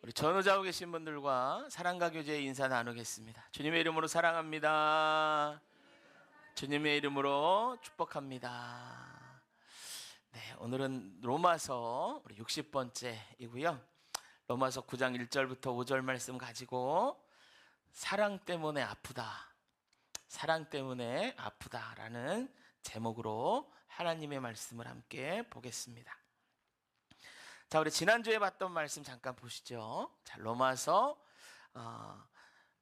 우리 전우자고 계신 분들과 사랑과 교제의 인사 나누겠습니다. 주님의 이름으로 사랑합니다. 주님의 이름으로 축복합니다. 네, 오늘은 로마서 우리 60번째이고요. 로마서 9장 1절부터 5절 말씀 가지고 사랑 때문에 아프다, 사랑 때문에 아프다라는 제목으로 하나님의 말씀을 함께 보겠습니다. 자, 우리 지난주에 봤던 말씀 잠깐 보시죠. 자, 로마서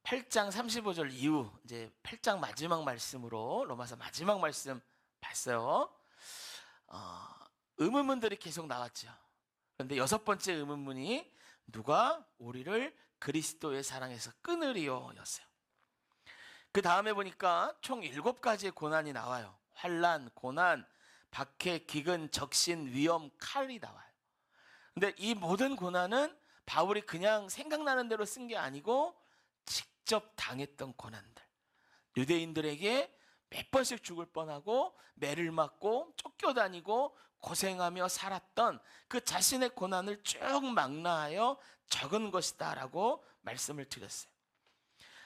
8장 35절 이후 이제 8장 마지막 말씀으로 로마서 마지막 말씀 봤어요. 의문문들이 계속 나왔죠. 그런데 여섯 번째 의문문이 누가 우리를 그리스도의 사랑에서 끊으리요 였어요. 그 다음에 보니까 총 7가지의 고난이 나와요. 환난, 고난, 박해, 기근, 적신, 위험, 칼이 나와요. 근데 이 모든 고난은 바울이 그냥 생각나는 대로 쓴 게 아니고 직접 당했던 고난들. 유대인들에게 몇 번씩 죽을 뻔하고 매를 맞고 쫓겨다니고 고생하며 살았던 그 자신의 고난을 쭉 망라하여 적은 것이다 라고 말씀을 드렸어요.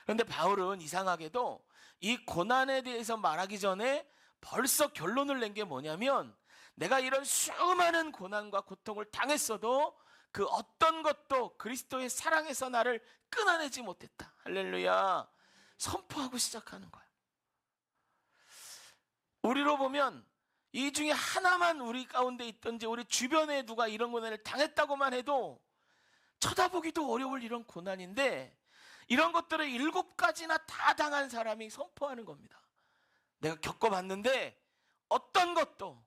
그런데 바울은 이상하게도 이 고난에 대해서 말하기 전에 벌써 결론을 낸 게 뭐냐면, 내가 이런 수많은 고난과 고통을 당했어도 그 어떤 것도 그리스도의 사랑에서 나를 끊어내지 못했다. 할렐루야. 선포하고 시작하는 거야. 우리로 보면 이 중에 하나만 우리 가운데 있든지 우리 주변에 누가 이런 고난을 당했다고만 해도 쳐다보기도 어려울 이런 고난인데, 이런 것들을 7가지나 다 당한 사람이 선포하는 겁니다. 내가 겪어봤는데 어떤 것도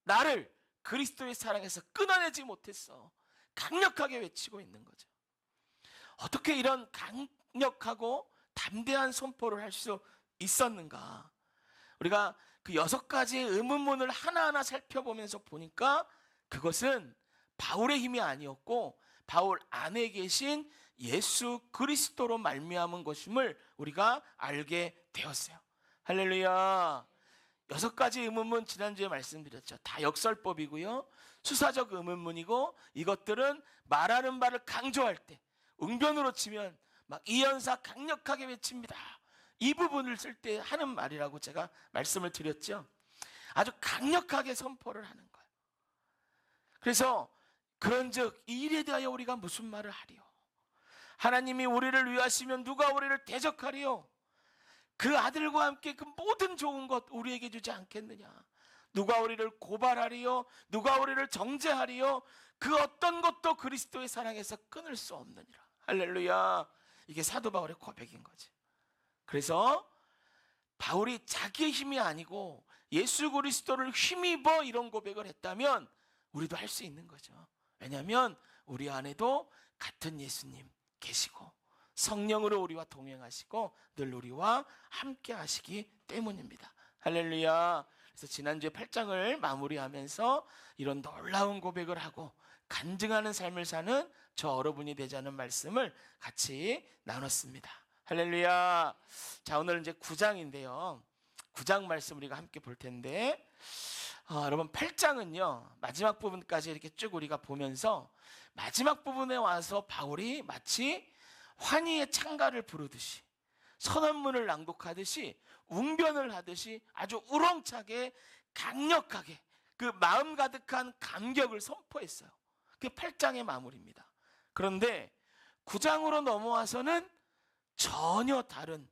나를 그리스도의 사랑에서 끊어내지 못했어. 강력하게 외치고 있는 거죠. 어떻게 이런 강력하고 담대한 선포를 할 수 있었는가? 우리가 그 6가지의 의문문을 하나하나 살펴보면서 보니까 그것은 바울의 힘이 아니었고 바울 안에 계신 예수 그리스도로 말미암은 것임을 우리가 알게 되었어요. 할렐루야. 6가지 의문문 지난주에 말씀드렸죠. 다 역설법이고요, 수사적 의문문이고, 이것들은 말하는 바를 강조할 때 웅변으로 치면 막 이연사 강력하게 외칩니다, 이 부분을 쓸 때 하는 말이라고 제가 말씀을 드렸죠. 아주 강력하게 선포를 하는 거예요. 그래서 그런즉 이 일에 대하여 우리가 무슨 말을 하리요? 하나님이 우리를 위하시면 누가 우리를 대적하리요? 그 아들과 함께 그 모든 좋은 것 우리에게 주지 않겠느냐? 누가 우리를 고발하리요? 누가 우리를 정죄하리요? 그 어떤 것도 그리스도의 사랑에서 끊을 수 없느니라. 할렐루야. 이게 사도 바울의 고백인 거지. 그래서 바울이 자기의 힘이 아니고 예수 그리스도를 힘입어 이런 고백을 했다면 우리도 할 수 있는 거죠. 왜냐하면 우리 안에도 같은 예수님 계시고 성령으로 우리와 동행하시고 늘 우리와 함께 하시기 때문입니다. 할렐루야. 그래서 지난주에 8장을 마무리하면서 이런 놀라운 고백을 하고 간증하는 삶을 사는 저 여러분이 되자는 말씀을 같이 나눴습니다. 할렐루야. 자, 오늘 이제 9장인데요 9장 말씀 우리가 함께 볼 텐데, 여러분 8장은요 마지막 부분까지 이렇게 쭉 우리가 보면서 마지막 부분에 와서 바울이 마치 환희의 창가를 부르듯이, 선언문을 낭독하듯이, 웅변을 하듯이 아주 우렁차게 강력하게 그 마음 가득한 감격을 선포했어요. 그게 8장의 마무리입니다. 그런데 9장으로 넘어와서는 전혀 다른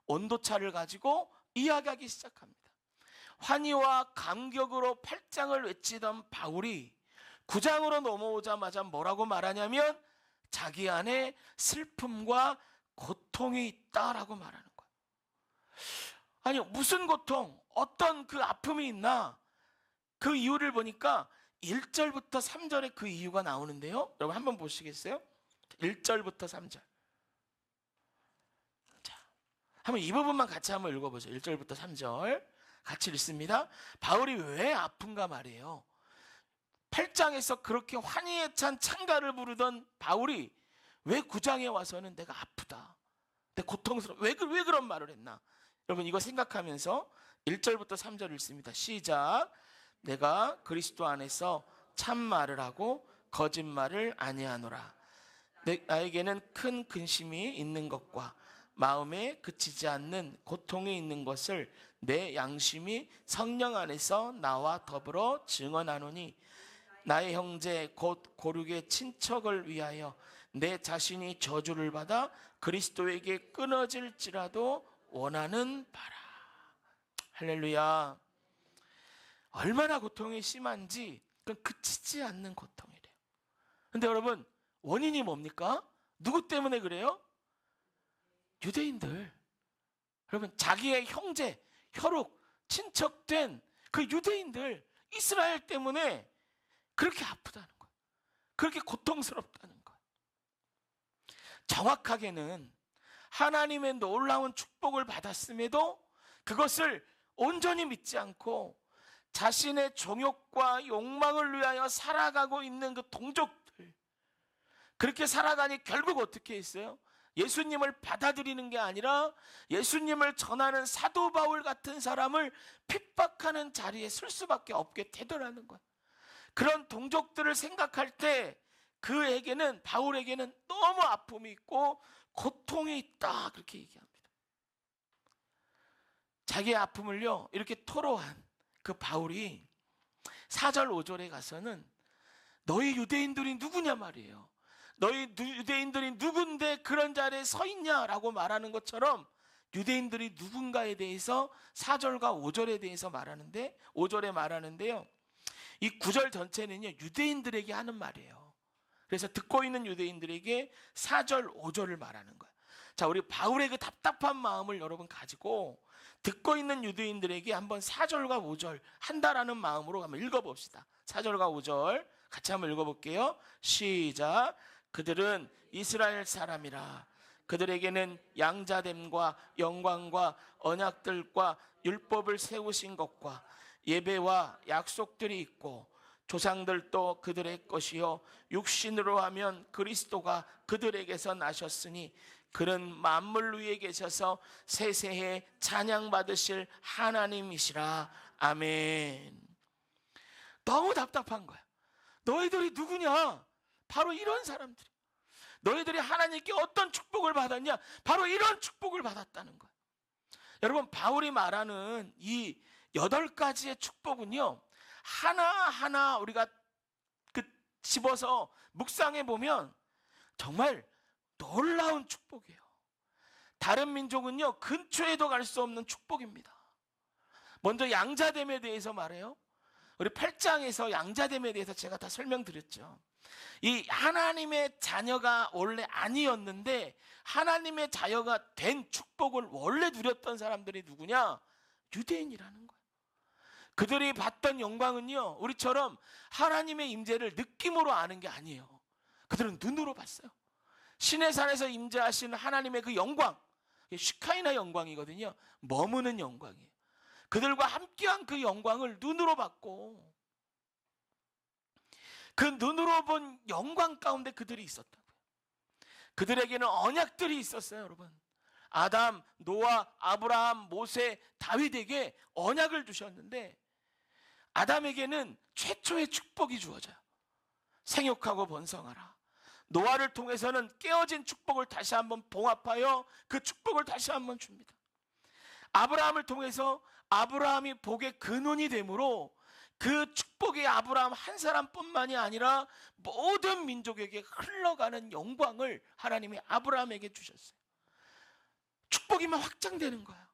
온도차를 가지고 이야기하기 시작합니다. 환희와 감격으로 8장을 외치던 바울이 9장으로 넘어오자마자 뭐라고 말하냐면 자기 안에 슬픔과 고통이 있다라고 말하는 거예요. 아니요, 무슨 고통, 어떤 그 아픔이 있나? 그 이유를 보니까 1절부터 3절에 그 이유가 나오는데요, 여러분 한번 보시겠어요? 1절부터 3절. 자, 한번 이 부분만 같이 한번 읽어보죠. 1절부터 3절 같이 읽습니다. 바울이 왜 아픈가 말이에요. 8장에서 그렇게 환희에 찬 찬가를 부르던 바울이 왜 9장에 와서는 내가 아프다, 내 고통스러워, 왜 그런 말을 했나? 여러분 이거 생각하면서 1절부터 3절 읽습니다. 시작. 내가 그리스도 안에서 참말을 하고 거짓말을 아니하노라. 나에게는 큰 근심이 있는 것과 마음에 그치지 않는 고통이 있는 것을 내 양심이 성령 안에서 나와 더불어 증언하노니 나의 형제 곧 고륙의 친척을 위하여 내 자신이 저주를 받아 그리스도에게 끊어질지라도 원하는 바라. 할렐루야. 얼마나 고통이 심한지 그건 그치지 않는 고통이래요. 근데 여러분, 원인이 뭡니까? 누구 때문에 그래요? 유대인들. 여러분, 자기의 형제, 혈육, 친척된 그 유대인들, 이스라엘 때문에 그렇게 아프다는 거예요. 그렇게 고통스럽다는 거예요. 정확하게는 하나님의 놀라운 축복을 받았음에도 그것을 온전히 믿지 않고 자신의 정욕과 욕망을 위하여 살아가고 있는 그 동족들, 그렇게 살아가니 결국 어떻게 했어요? 예수님을 받아들이는 게 아니라 예수님을 전하는 사도 바울 같은 사람을 핍박하는 자리에 설 수밖에 없게 되더라는 거예요. 그런 동족들을 생각할 때 그에게는, 바울에게는 너무 아픔이 있고 고통이 있다, 그렇게 얘기합니다. 자기의 아픔을요 이렇게 토로한 그 바울이 4절 5절에 가서는 너희 유대인들이 누구냐 말이에요. 너희 유대인들이 누군데 그런 자리에 서 있냐라고 말하는 것처럼 유대인들이 누군가에 대해서 4절과 5절에 대해서 말하는데, 5절에 말하는데요, 이 9절 전체는요 유대인들에게 하는 말이에요. 그래서 듣고 있는 유대인들에게 4절 5절을 말하는 거예요. 자, 우리 바울의 그 답답한 마음을 여러분 가지고 듣고 있는 유대인들에게 한번 4절과 5절 한다라는 마음으로 한번 읽어봅시다. 4절과 5절 같이 한번 읽어볼게요. 시작. 그들은 이스라엘 사람이라. 그들에게는 양자됨과 영광과 언약들과 율법을 세우신 것과 예배와 약속들이 있고 조상들도 그들의 것이요 육신으로 하면 그리스도가 그들에게서 나셨으니 그는 만물 위에 계셔서 세세에 찬양받으실 하나님이시라. 아멘. 너무 답답한 거야. 너희들이 누구냐? 바로 이런 사람들이. 너희들이 하나님께 어떤 축복을 받았냐? 바로 이런 축복을 받았다는 거야. 여러분, 바울이 말하는 이 8가지의 축복은요 하나하나 우리가 집어서 묵상해 보면 정말 놀라운 축복이에요. 다른 민족은요 근처에도 갈 수 없는 축복입니다. 먼저 양자됨에 대해서 말해요. 우리 8장에서 양자됨에 대해서 제가 다 설명드렸죠. 이 하나님의 자녀가 원래 아니었는데 하나님의 자녀가 된 축복을 원래 누렸던 사람들이 누구냐? 유대인이라는 거예요. 그들이 봤던 영광은요 우리처럼 하나님의 임재를 느낌으로 아는 게 아니에요. 그들은 눈으로 봤어요. 시내산에서 임재하시는 하나님의 그 영광, 슈카이나 영광이거든요. 머무는 영광이에요. 그들과 함께한 그 영광을 눈으로 봤고 그 눈으로 본 영광 가운데 그들이 있었다고요. 그들에게는 언약들이 있었어요. 여러분, 아담, 노아, 아브라함, 모세, 다윗에게 언약을 주셨는데 아담에게는 최초의 축복이 주어져요. 생육하고 번성하라. 노아를 통해서는 깨어진 축복을 다시 한번 봉합하여 그 축복을 다시 한번 줍니다. 아브라함을 통해서 아브라함이 복의 근원이 되므로 그 축복이 아브라함 한 사람뿐만이 아니라 모든 민족에게 흘러가는 영광을 하나님이 아브라함에게 주셨어요. 축복이만 확장되는 거예요.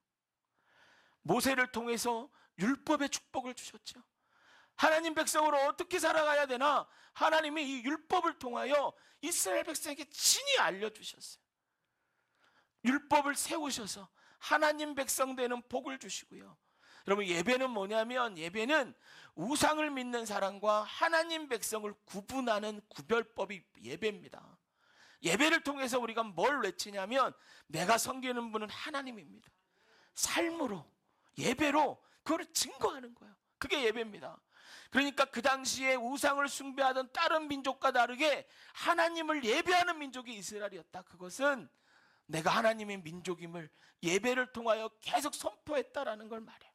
모세를 통해서 율법의 축복을 주셨죠. 하나님 백성으로 어떻게 살아가야 되나 하나님이 이 율법을 통하여 이스라엘 백성에게 친히 알려주셨어요. 율법을 세우셔서 하나님 백성 되는 복을 주시고요. 여러분, 예배는 뭐냐면 예배는 우상을 믿는 사람과 하나님 백성을 구분하는 구별법이 예배입니다. 예배를 통해서 우리가 뭘 외치냐면 내가 섬기는 분은 하나님입니다. 삶으로, 예배로 그걸 증거하는 거예요. 그게 예배입니다. 그러니까 그 당시에 우상을 숭배하던 다른 민족과 다르게 하나님을 예배하는 민족이 이스라엘이었다. 그것은 내가 하나님의 민족임을 예배를 통하여 계속 선포했다라는 걸 말해요.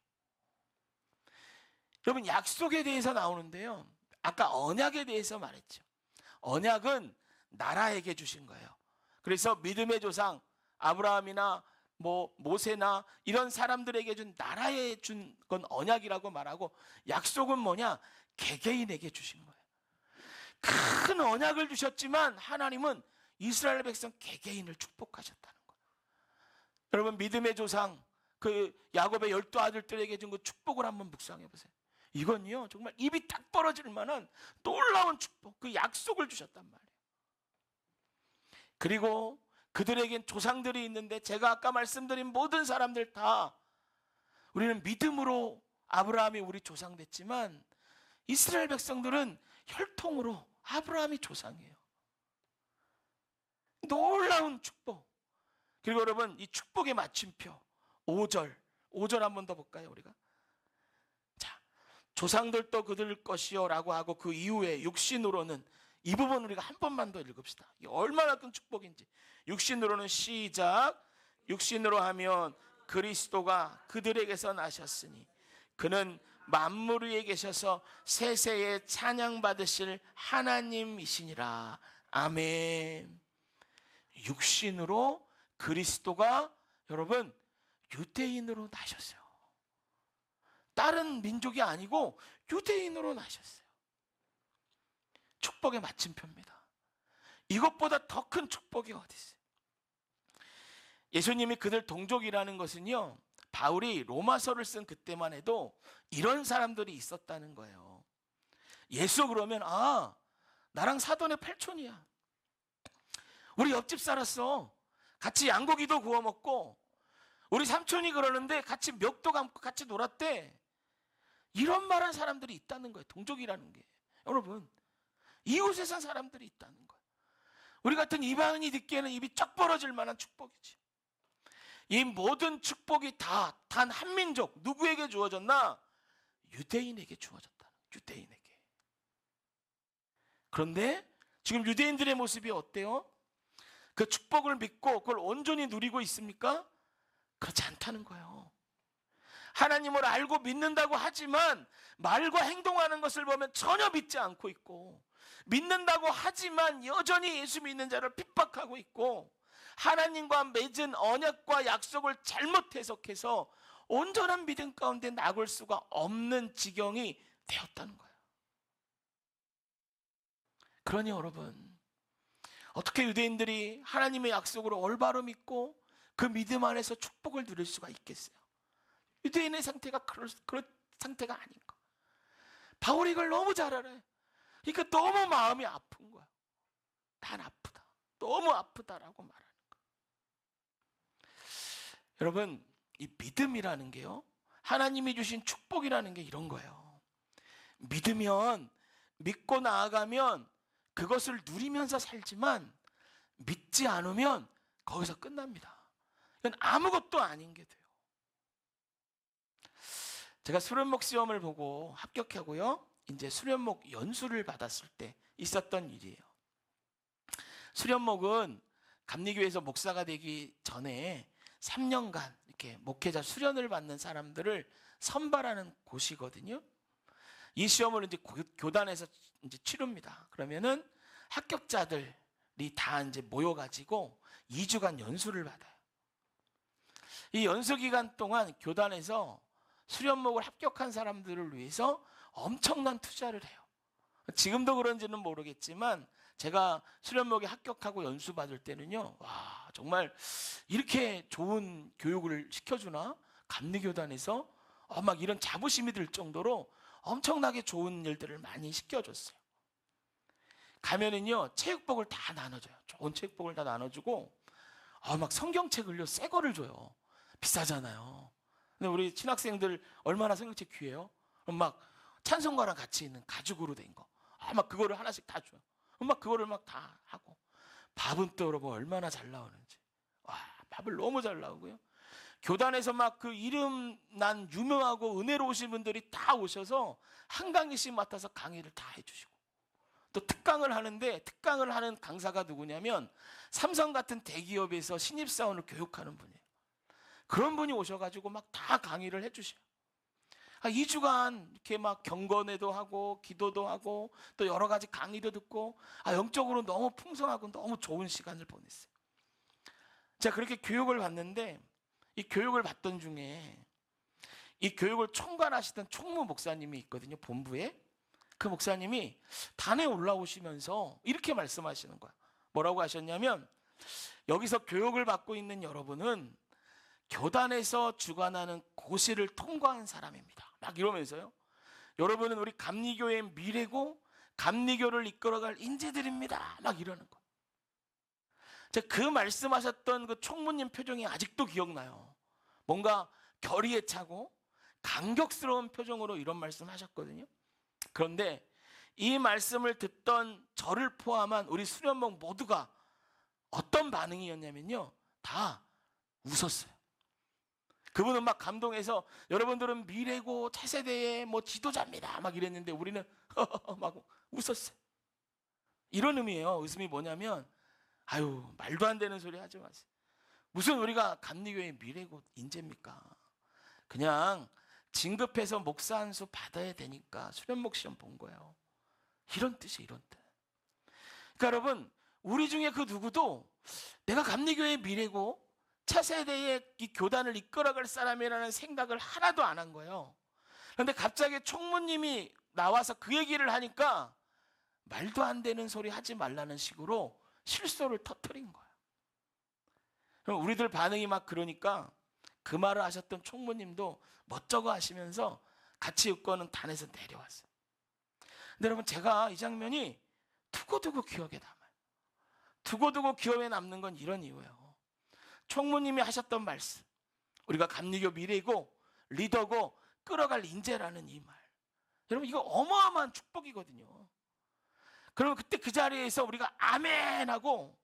여러분, 약속에 대해서 나오는데요, 아까 언약에 대해서 말했죠. 언약은 나라에게 주신 거예요. 그래서 믿음의 조상 아브라함이나 모세나 이런 사람들에게 준 나라에 준 건 언약이라고 말하고, 약속은 뭐냐? 개개인에게 주신 거예요. 큰 언약을 주셨지만 하나님은 이스라엘 백성 개개인을 축복하셨다는 거예요. 여러분, 믿음의 조상 그 야곱의 12아들들에게 준 그 축복을 한번 묵상해 보세요. 이건요 정말 입이 딱 벌어질 만한 놀라운 축복, 그 약속을 주셨단 말이에요. 그리고 그들에겐 조상들이 있는데, 제가 아까 말씀드린 모든 사람들 다 우리는 믿음으로 아브라함이 우리 조상 됐지만, 이스라엘 백성들은 혈통으로 아브라함이 조상이에요. 놀라운 축복. 그리고 여러분, 이 축복의 마침표 5절 한 번 더 볼까요? 우리가 자, 조상들도 그들 것이요 라고 하고, 그 이후에 육신으로는, 이 부분 우리가 한 번만 더 읽읍시다. 이게 얼마나 큰 축복인지. 육신으로는, 시작. 육신으로 하면 그리스도가 그들에게서 나셨으니 그는 만물 위에 계셔서 세세에 찬양받으실 하나님이시니라. 아멘. 육신으로 그리스도가 여러분 유대인으로 나셨어요. 다른 민족이 아니고 유대인으로 나셨어요. 축복의 마침표입니다. 이것보다 더 큰 축복이 어디 있어요? 예수님이 그들 동족이라는 것은요, 바울이 로마서를 쓴 그때만 해도 이런 사람들이 있었다는 거예요. 예수 그러면 나랑 사돈의 팔촌이야. 우리 옆집 살았어. 같이 양고기도 구워 먹고, 우리 삼촌이 그러는데 같이 멱도 감고 같이 놀았대. 이런 말한 사람들이 있다는 거예요. 동족이라는 게. 여러분, 이웃에 산 사람들이 있다는 거예요. 우리 같은 이방인이 듣기에는 입이 쩍 벌어질 만한 축복이지. 이 모든 축복이 다 단 한 민족, 누구에게 주어졌나? 유대인에게 주어졌다. 유대인에게. 그런데 지금 유대인들의 모습이 어때요? 그 축복을 믿고 그걸 온전히 누리고 있습니까? 그렇지 않다는 거예요. 하나님을 알고 믿는다고 하지만 말과 행동하는 것을 보면 전혀 믿지 않고 있고, 믿는다고 하지만 여전히 예수 믿는 자를 핍박하고 있고, 하나님과 맺은 언약과 약속을 잘못 해석해서 온전한 믿음 가운데 나올 수가 없는 지경이 되었다는 거예요. 그러니 여러분, 어떻게 유대인들이 하나님의 약속으로 올바로 믿고 그 믿음 안에서 축복을 누릴 수가 있겠어요? 유대인의 상태가 그런 상태가 아닌 거. 바울이 이걸 너무 잘 알아요. 그러니까 너무 마음이 아픈 거야. 난 아프다. 너무 아프다라고 말하는 거야. 여러분, 이 믿음이라는 게요, 하나님이 주신 축복이라는 게 이런 거예요. 믿으면, 믿고 나아가면 그것을 누리면서 살지만, 믿지 않으면 거기서 끝납니다. 이건 아무것도 아닌 게 돼요. 제가 수련목 시험을 보고 합격하고요, 이제 수련목 연수를 받았을 때 있었던 일이에요. 수련목은 감리교회에서 목사가 되기 전에 3년간 이렇게 목회자 수련을 받는 사람들을 선발하는 곳이거든요. 이 시험을 이제 교단에서 이제 치릅니다. 그러면은 합격자들이 다 이제 모여가지고 2주간 연수를 받아요. 이 연수 기간 동안 교단에서 수련목을 합격한 사람들을 위해서 엄청난 투자를 해요. 지금도 그런지는 모르겠지만 제가 수련목에 합격하고 연수 받을 때는요, 와, 정말 이렇게 좋은 교육을 시켜주나? 감리교단에서 막 이런 자부심이 들 정도로 엄청나게 좋은 일들을 많이 시켜줬어요. 가면은요, 체육복을 다 나눠줘요. 좋은 체육복을 다 나눠주고, 막 성경책을요, 새 거를 줘요. 비싸잖아요. 근데 우리 신학생들 얼마나 성경책 귀해요? 그럼 막 찬송가랑 같이 있는 가죽으로 된 거, 막 그거를 하나씩 다 줘요. 막 그거를 막 다 하고, 밥은 또 여러분 얼마나 잘 나오는지. 와, 밥을 너무 잘 나오고요. 교단에서 막 그 이름 난 유명하고 은혜로우신 분들이 다 오셔서 한 강의씩 맡아서 강의를 다 해주시고, 또 특강을 하는데, 특강을 하는 강사가 누구냐면 삼성 같은 대기업에서 신입사원을 교육하는 분이에요. 그런 분이 오셔가지고 막 다 강의를 해주셔요. 2주간 이렇게 막 경건회도 하고 기도도 하고 또 여러 가지 강의도 듣고 영적으로 너무 풍성하고 너무 좋은 시간을 보냈어요. 제가 그렇게 교육을 받는데 이 교육을 받던 중에 이 교육을 총괄하시던 총무 목사님이 있거든요. 본부에. 그 목사님이 단에 올라오시면서 이렇게 말씀하시는 거야. 뭐라고 하셨냐면, 여기서 교육을 받고 있는 여러분은 교단에서 주관하는 고시를 통과한 사람입니다. 막 이러면서요. 여러분은 우리 감리교의 미래고 감리교를 이끌어갈 인재들입니다. 막 이러는 거예요. 제가 그 말씀하셨던 그 총무님 표정이 아직도 기억나요. 뭔가 결의에 차고 감격스러운 표정으로 이런 말씀하셨거든요. 그런데 이 말씀을 듣던 저를 포함한 우리 수련목 모두가 어떤 반응이었냐면요, 다 웃었어요. 그분은 막 감동해서 여러분들은 미래고 차세대의 뭐 지도자입니다 막 이랬는데 우리는 막 웃었어요. 이런 의미예요. 웃음이 뭐냐면, 아유 말도 안 되는 소리 하지 마세요. 무슨 우리가 감리교의 미래고 인재입니까? 그냥 진급해서 목사 한 수 받아야 되니까 수련목 시험 본 거예요. 이런 뜻이에요. 이런 뜻. 그러니까 여러분, 우리 중에 그 누구도 내가 감리교의 미래고 차세대의 이 교단을 이끌어갈 사람이라는 생각을 하나도 안 한 거예요. 그런데 갑자기 총무님이 나와서 그 얘기를 하니까 말도 안 되는 소리 하지 말라는 식으로 실소를 터뜨린 거예요. 그럼 우리들 반응이 막 그러니까 그 말을 하셨던 총무님도 멋쩍어 하시면서 같이 웃고는 단에서 내려왔어요. 근데 여러분, 제가 이 장면이 두고두고 기억에 남아요. 두고두고 기억에 남는 건 이런 이유예요. 총무님이 하셨던 말씀, 우리가 감리교 미래이고 리더고 끌어갈 인재라는 이 말, 여러분 이거 어마어마한 축복이거든요. 그러면 그때 그 자리에서 우리가 아멘 하고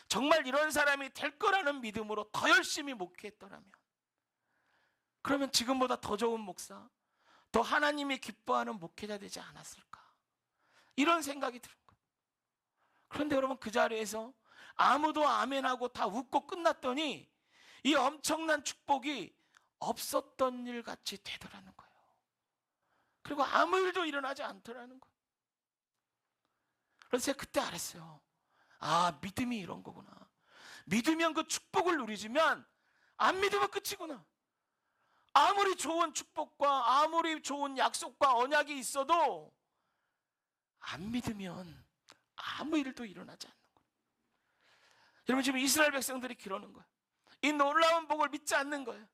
정말 이런 사람이 될 거라는 믿음으로 더 열심히 목회했더라면, 그러면 지금보다 더 좋은 목사, 더 하나님이 기뻐하는 목회자 되지 않았을까, 이런 생각이 드는 거예요. 그런데 여러분, 그 자리에서 아무도 아멘하고 다 웃고 끝났더니 이 엄청난 축복이 없었던 일 같이 되더라는 거예요. 그리고 아무 일도 일어나지 않더라는 거예요. 그래서 제가 그때 알았어요. 아, 믿음이 이런 거구나. 믿으면 그 축복을 누리지만 안 믿으면 끝이구나. 아무리 좋은 축복과 아무리 좋은 약속과 언약이 있어도 안 믿으면 아무 일도 일어나지 않는 거예요. 여러분, 지금 이스라엘 백성들이 그러는 거예요. 이 놀라운 복을 믿지 않는 거예요.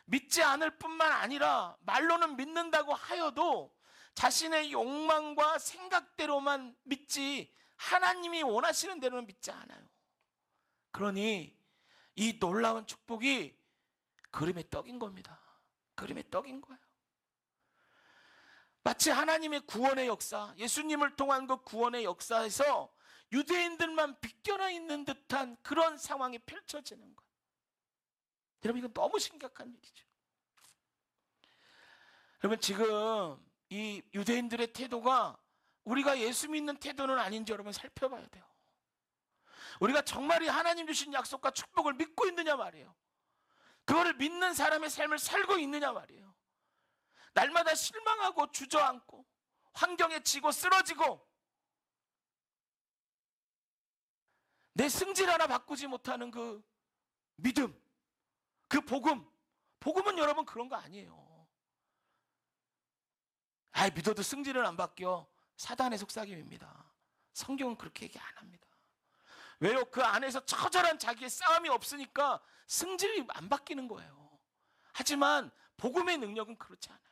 믿지 않을 뿐만 아니라 말로는 믿는다고 하여도 자신의 욕망과 생각대로만 믿지 하나님이 원하시는 대로는 믿지 않아요. 그러니 이 놀라운 축복이 그림의 떡인 겁니다. 그림의 떡인 거예요. 마치 하나님의 구원의 역사, 예수님을 통한 그 구원의 역사에서 유대인들만 비껴나 있는 듯한 그런 상황이 펼쳐지는 거예요. 여러분, 이건 너무 심각한 일이죠. 여러분, 지금 이 유대인들의 태도가 우리가 예수 믿는 태도는 아닌지 여러분 살펴봐야 돼요. 우리가 정말 이 하나님 주신 약속과 축복을 믿고 있느냐 말이에요. 그거를 믿는 사람의 삶을 살고 있느냐 말이에요. 날마다 실망하고 주저앉고 환경에 지고 쓰러지고 내 승질 하나 바꾸지 못하는 그 믿음, 그 복음은 여러분 그런 거 아니에요. 믿어도 승질은 안 바뀌어. 사단의 속삭임입니다. 성경은 그렇게 얘기 안 합니다. 왜요? 그 안에서 처절한 자기의 싸움이 없으니까 승질이 안 바뀌는 거예요. 하지만 복음의 능력은 그렇지 않아요.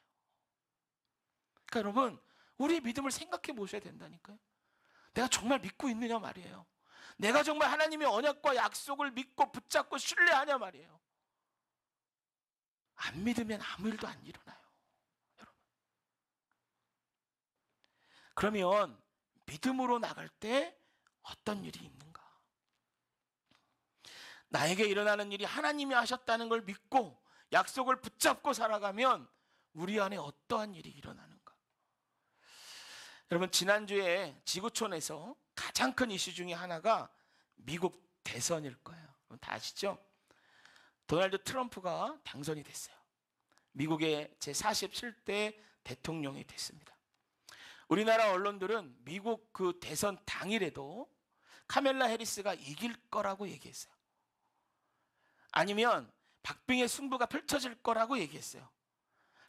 그러니까 여러분, 우리의 믿음을 생각해 보셔야 된다니까요. 내가 정말 믿고 있느냐 말이에요. 내가 정말 하나님의 언약과 약속을 믿고 붙잡고 신뢰하냐 말이에요. 안 믿으면 아무 일도 안 일어나요. 여러분. 그러면 믿음으로 나갈 때 어떤 일이 있는가? 나에게 일어나는 일이 하나님이 하셨다는 걸 믿고 약속을 붙잡고 살아가면 우리 안에 어떠한 일이 일어나는가? 여러분, 지난주에 지구촌에서 가장 큰 이슈 중에 하나가 미국 대선일 거예요. 다 아시죠? 도널드 트럼프가 당선이 됐어요. 미국의 제47대 대통령이 됐습니다. 우리나라 언론들은 미국 그 대선 당일에도 카멜라 해리스가 이길 거라고 얘기했어요. 아니면 박빙의 승부가 펼쳐질 거라고 얘기했어요.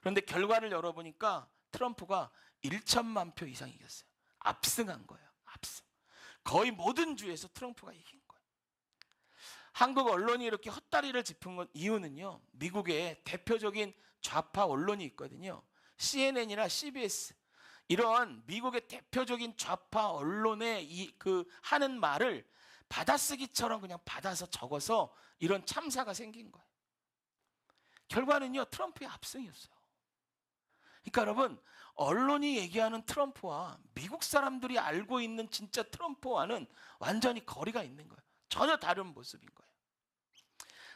그런데 결과를 열어보니까 트럼프가 1천만 표 이상 이겼어요. 압승한 거예요. 압승. 거의 모든 주에서 트럼프가 이긴 거예요. 한국 언론이 이렇게 헛다리를 짚은 건 이유는요, 미국의 대표적인 좌파 언론이 있거든요. CNN이나 CBS, 이런 미국의 대표적인 좌파 언론의 하는 말을 받아쓰기처럼 그냥 받아서 적어서 이런 참사가 생긴 거예요. 결과는요, 트럼프의 압승이었어요. 그러니까 여러분, 언론이 얘기하는 트럼프와 미국 사람들이 알고 있는 진짜 트럼프와는 완전히 거리가 있는 거예요. 전혀 다른 모습인 거예요.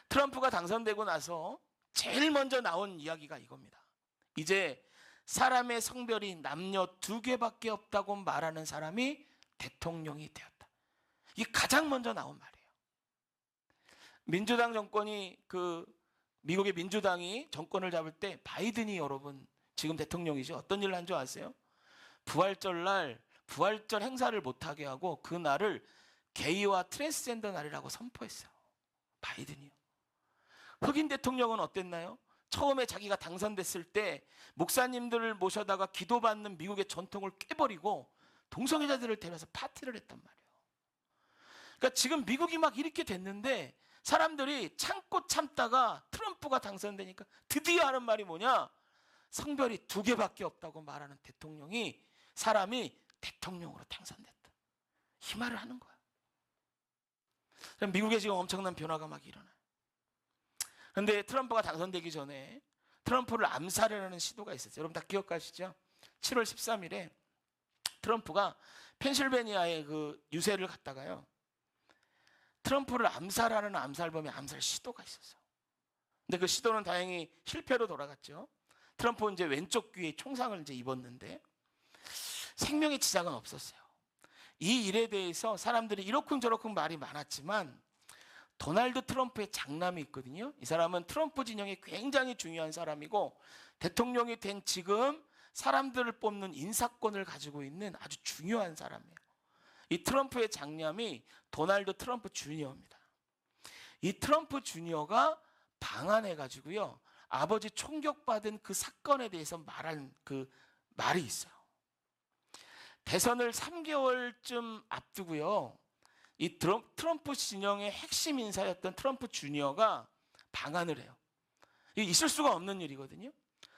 트럼프가 당선되고 나서 제일 먼저 나온 이야기가 이겁니다. 이제 사람의 성별이 남녀 두 개밖에 없다고 말하는 사람이 대통령이 되었다. 이게 가장 먼저 나온 말이에요. 민주당 정권이 미국의 민주당이 정권을 잡을 때 바이든이 여러분 지금 대통령이죠. 어떤 일을 한 줄 아세요? 부활절 날 부활절 행사를 못하게 하고 그 날을 게이와 트랜스젠더 날이라고 선포했어요. 바이든이요. 흑인 대통령은 어땠나요? 처음에 자기가 당선됐을 때 목사님들을 모셔다가 기도받는 미국의 전통을 깨버리고 동성애자들을 데려와서 파티를 했단 말이에요. 그러니까 지금 미국이 막 이렇게 됐는데 사람들이 참고 참다가 트럼프가 당선되니까 드디어 하는 말이 뭐냐? 성별이 두 개밖에 없다고 말하는 사람이 대통령으로 당선됐다. 이 말을 하는 거야. 미국에 지금 엄청난 변화가 막 일어나요. 그런데 트럼프가 당선되기 전에 트럼프를 암살하려는 시도가 있었어요. 여러분 다 기억하시죠? 7월 13일에 트럼프가 펜실베니아의 그 유세를 갔다가요, 트럼프를 암살하는 암살범의 암살 시도가 있었어요. 근데 그 시도는 다행히 실패로 돌아갔죠. 트럼프는 이제 왼쪽 귀에 총상을 이제 입었는데 생명의 지장은 없었어요. 이 일에 대해서 사람들이 이러쿵저러쿵 말이 많았지만 도널드 트럼프의 장남이 있거든요. 이 사람은 트럼프 진영에 굉장히 중요한 사람이고 대통령이 된 지금 사람들을 뽑는 인사권을 가지고 있는 아주 중요한 사람이에요. 이 트럼프의 장남이 도널드 트럼프 주니어입니다. 이 트럼프 주니어가 방한해가지고요, 아버지 총격받은 그 사건에 대해서 말한 그 말이 있어요. 대선을 3개월쯤 앞두고요, 이 트럼프 진영의 핵심 인사였던 트럼프 주니어가 방한을 해요. 이게 있을 수가 없는 일이거든요.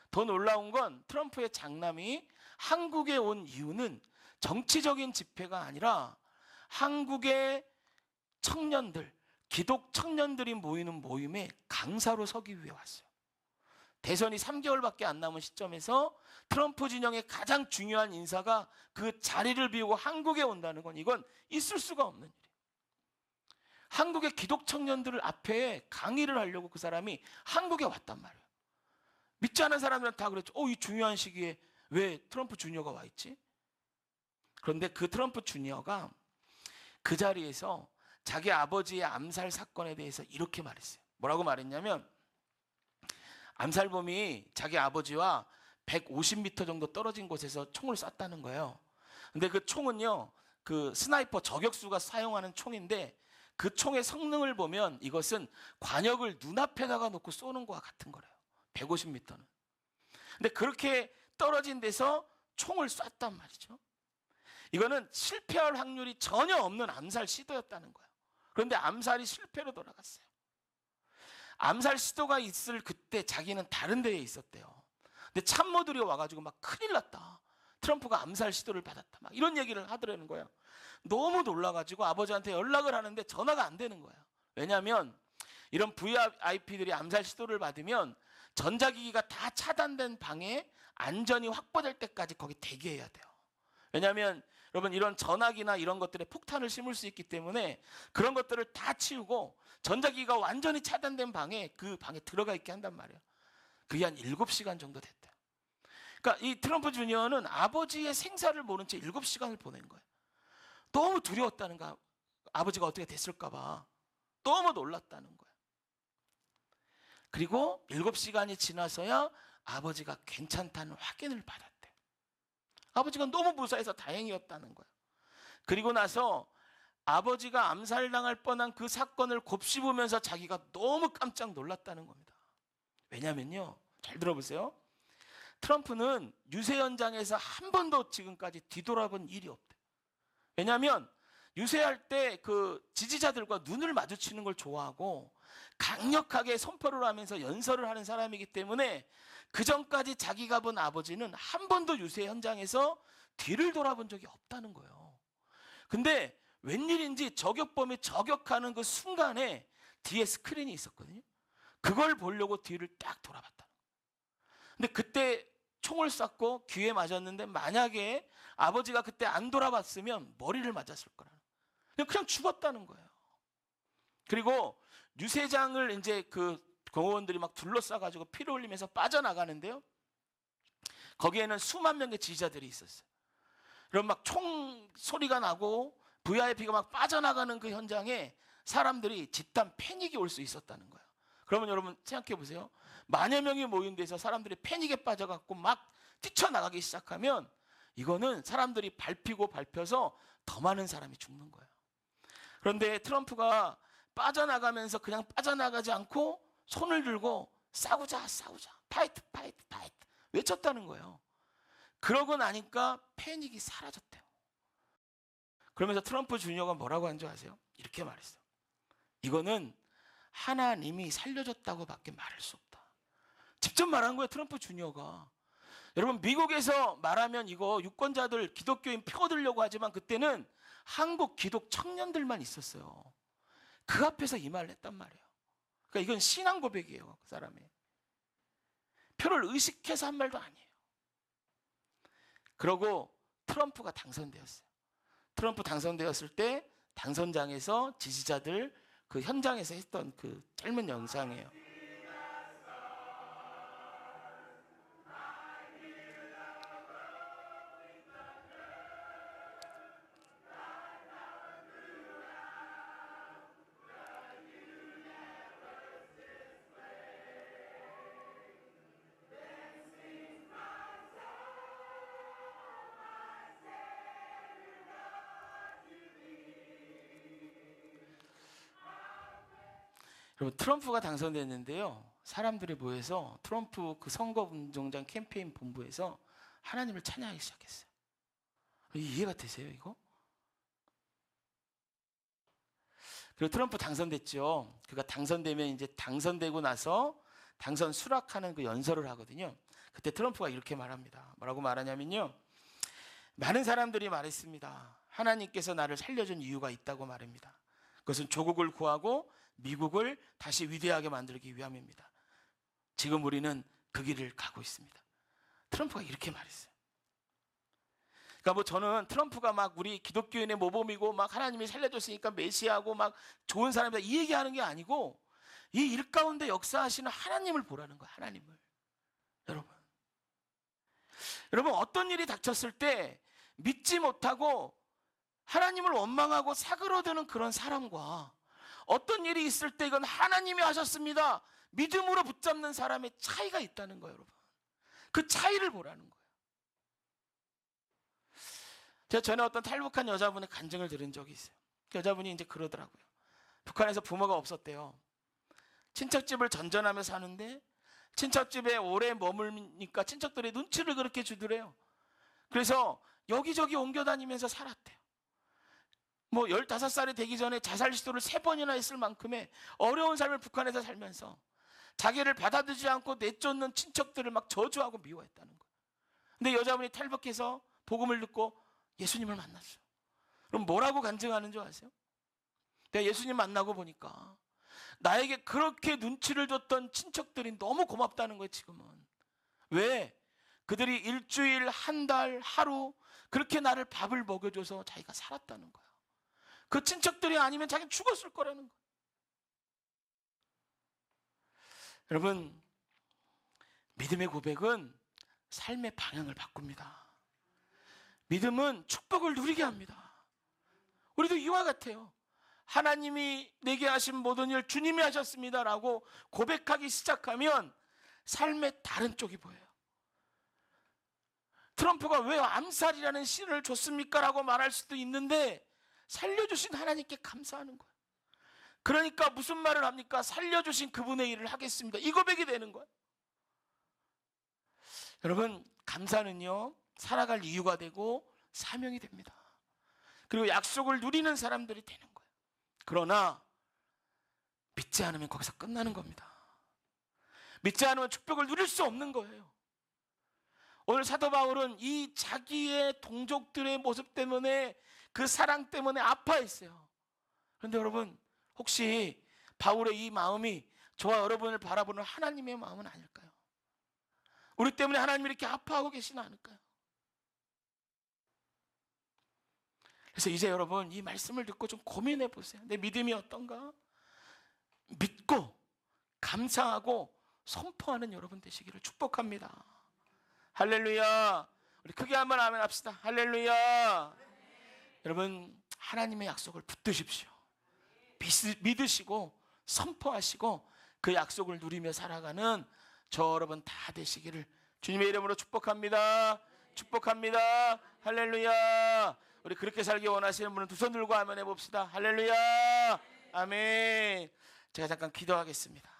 더 놀라운 건 트럼프의 장남이 한국에 온 이유는 정치적인 집회가 아니라 한국의 청년들, 기독 청년들이 모이는 모임에 강사로 서기 위해 왔어요. 대선이 3개월밖에 안 남은 시점에서 트럼프 진영의 가장 중요한 인사가 그 자리를 비우고 한국에 온다는 건 이건 있을 수가 없는 일이에요. 한국의 기독 청년들을 앞에 강의를 하려고 그 사람이 한국에 왔단 말이에요. 믿지 않은 사람들은 다 그랬죠. 이 중요한 시기에 왜 트럼프 주니어가 와 있지? 그런데 그 트럼프 주니어가 그 자리에서 자기 아버지의 암살 사건에 대해서 이렇게 말했어요. 뭐라고 말했냐면, 암살범이 자기 아버지와 150m 정도 떨어진 곳에서 총을 쐈다는 거예요. 근데 그 총은요, 그 스나이퍼 저격수가 사용하는 총인데 그 총의 성능을 보면 이것은 관역을 눈앞에다가 놓고 쏘는 거와 같은 거래요. 150m는. 근데 그렇게 떨어진 데서 총을 쐈단 말이죠. 이거는 실패할 확률이 전혀 없는 암살 시도였다는 거예요. 그런데 암살이 실패로 돌아갔어요. 암살 시도가 있을 그때 자기는 다른 데에 있었대요. 근데 참모들이 와가지고 막 큰일 났다, 트럼프가 암살 시도를 받았다, 막 이런 얘기를 하더라는 거예요. 너무 놀라가지고 아버지한테 연락을 하는데 전화가 안 되는 거예요. 왜냐하면 이런 VIP들이 암살 시도를 받으면 전자기기가 다 차단된 방에 안전이 확보될 때까지 거기 대기해야 돼요. 왜냐하면 여러분, 이런 전화기나 이런 것들에 폭탄을 심을 수 있기 때문에 그런 것들을 다 치우고 전자기기가 완전히 차단된 방에 그 방에 들어가 있게 한단 말이에요. 그게 한 7시간 정도 됐대요. 그러니까 이 트럼프 주니어는 아버지의 생사를 모른 채 7시간을 보낸 거예요. 너무 두려웠다는 거야. 아버지가 어떻게 됐을까 봐 너무 놀랐다는 거예요. 그리고 7시간이 지나서야 아버지가 괜찮다는 확인을 받았대요. 아버지가 너무 무사해서 다행이었다는 거예요. 그리고 나서 아버지가 암살당할 뻔한 그 사건을 곱씹으면서 자기가 너무 깜짝 놀랐다는 겁니다. 왜냐면요, 잘 들어보세요. 트럼프는 유세 현장에서 한 번도 지금까지 뒤돌아본 일이 없대요. 왜냐하면 유세할 때 그 지지자들과 눈을 마주치는 걸 좋아하고 강력하게 선포를 하면서 연설을 하는 사람이기 때문에 그 전까지 자기가 본 아버지는 한 번도 유세 현장에서 뒤를 돌아본 적이 없다는 거예요. 근데 웬일인지 저격범이 저격하는 그 순간에 뒤에 스크린이 있었거든요. 그걸 보려고 뒤를 딱 돌아봤다. 근데 그때 총을 쐈고 귀에 맞았는데 만약에 아버지가 그때 안 돌아봤으면 머리를 맞았을 거라는. 그냥 죽었다는 거예요. 그리고 유세장을 이제 그 공무원들이 막 둘러싸가지고 피를 흘리면서 빠져나가는데요. 거기에는 수만 명의 지지자들이 있었어요. 그럼 막 총 소리가 나고 VIP가 막 빠져나가는 그 현장에 사람들이 집단 패닉이 올 수 있었다는 거예요. 그러면 여러분 생각해 보세요. 만여 명이 모인 데서 사람들이 패닉에 빠져갖고 막 뛰쳐나가기 시작하면 이거는 사람들이 밟혀서 더 많은 사람이 죽는 거예요. 그런데 트럼프가 빠져나가면서 그냥 빠져나가지 않고 손을 들고 싸우자, 파이트 외쳤다는 거예요. 그러고 나니까 패닉이 사라졌대요. 그러면서 트럼프 주니어가 뭐라고 한 줄 아세요? 이렇게 말했어요. 이거는 하나님이 살려줬다고 밖에 말할 수 없다. 직접 말한 거예요, 트럼프 주니어가. 여러분, 미국에서 말하면 이거 유권자들 기독교인 표 얻으려고 하지만 그때는 한국 기독 청년들만 있었어요. 그 앞에서 이 말을 했단 말이에요. 그러니까 이건 신앙 고백이에요, 그 사람의. 표를 의식해서 한 말도 아니에요. 그러고 트럼프가 당선되었어요. 트럼프 당선되었을 때 당선장에서 지지자들 그 현장에서 했던 그 짧은 영상이에요. 여러분, 트럼프가 당선됐는데요. 사람들이 모여서 트럼프 그 선거운동장 캠페인 본부에서 하나님을 찬양하기 시작했어요. 이해가 되세요, 이거? 그리고 트럼프 당선됐죠. 그가 당선되면 이제 당선되고 나서 당선 수락하는 그 연설을 하거든요. 그때 트럼프가 이렇게 말합니다. 뭐라고 말하냐면요. 많은 사람들이 말했습니다. 하나님께서 나를 살려준 이유가 있다고 말합니다. 그것은 조국을 구하고 미국을 다시 위대하게 만들기 위함입니다. 지금 우리는 그 길을 가고 있습니다. 트럼프가 이렇게 말했어요. 그러니까 뭐 저는 트럼프가 막 우리 기독교인의 모범이고 막 하나님이 살려줬으니까 메시아고 막 좋은 사람이다 이 얘기하는 게 아니고 이 일 가운데 역사하시는 하나님을 보라는 거예요. 하나님을. 여러분 어떤 일이 닥쳤을 때 믿지 못하고 하나님을 원망하고 사그러드는 그런 사람과 어떤 일이 있을 때 이건 하나님이 하셨습니다. 믿음으로 붙잡는 사람의 차이가 있다는 거예요, 여러분. 그 차이를 보라는 거예요. 제가 전에 어떤 탈북한 여자분의 간증을 들은 적이 있어요. 그 여자분이 이제 그러더라고요. 북한에서 부모가 없었대요. 친척집을 전전하며 사는데 친척집에 오래 머물니까 친척들이 눈치를 그렇게 주더래요. 그래서 여기저기 옮겨 다니면서 살았대요. 뭐 15살이 되기 전에 자살 시도를 3번이나 했을 만큼의 어려운 삶을 북한에서 살면서 자기를 받아들이지 않고 내쫓는 친척들을 막 저주하고 미워했다는 거예요. 근데 여자분이 탈북해서 복음을 듣고 예수님을 만났어요. 그럼 뭐라고 간증하는 줄 아세요? 내가 예수님 만나고 보니까 나에게 그렇게 눈치를 줬던 친척들이 너무 고맙다는 거예요, 지금은. 왜? 그들이 일주일, 한 달, 하루 그렇게 나를 밥을 먹여줘서 자기가 살았다는 거예요. 그 친척들이 아니면 자기는 죽었을 거라는 거예요. 여러분, 믿음의 고백은 삶의 방향을 바꿉니다. 믿음은 축복을 누리게 합니다. 우리도 이와 같아요. 하나님이 내게 하신 모든 일 주님이 하셨습니다라고 고백하기 시작하면 삶의 다른 쪽이 보여요. 트럼프가 왜 암살이라는 신을 줬습니까? 라고 말할 수도 있는데 살려주신 하나님께 감사하는 거예요. 그러니까 무슨 말을 합니까? 살려주신 그분의 일을 하겠습니다. 이 고백이 되는 거예요. 여러분, 감사는요, 살아갈 이유가 되고 사명이 됩니다. 그리고 약속을 누리는 사람들이 되는 거예요. 그러나 믿지 않으면 거기서 끝나는 겁니다. 믿지 않으면 축복을 누릴 수 없는 거예요. 오늘 사도 바울은 이 자기의 동족들의 모습 때문에, 그 사랑 때문에 아파했어요. 그런데 여러분, 혹시 바울의 이 마음이 저와 여러분을 바라보는 하나님의 마음은 아닐까요? 우리 때문에 하나님이 이렇게 아파하고 계시는 않을까요? 그래서 이제 여러분, 이 말씀을 듣고 좀 고민해 보세요. 내 믿음이 어떤가? 믿고 감사하고 선포하는 여러분 되시기를 축복합니다. 할렐루야. 우리 크게 한번 아멘 합시다. 할렐루야. 여러분, 하나님의 약속을 붙드십시오. 믿으시고 선포하시고 그 약속을 누리며 살아가는 저 여러분 다 되시기를 주님의 이름으로 축복합니다. 축복합니다. 할렐루야. 우리 그렇게 살기 원하시는 분은 두 손 들고 아멘 해봅시다. 할렐루야. 아멘. 제가 잠깐 기도하겠습니다.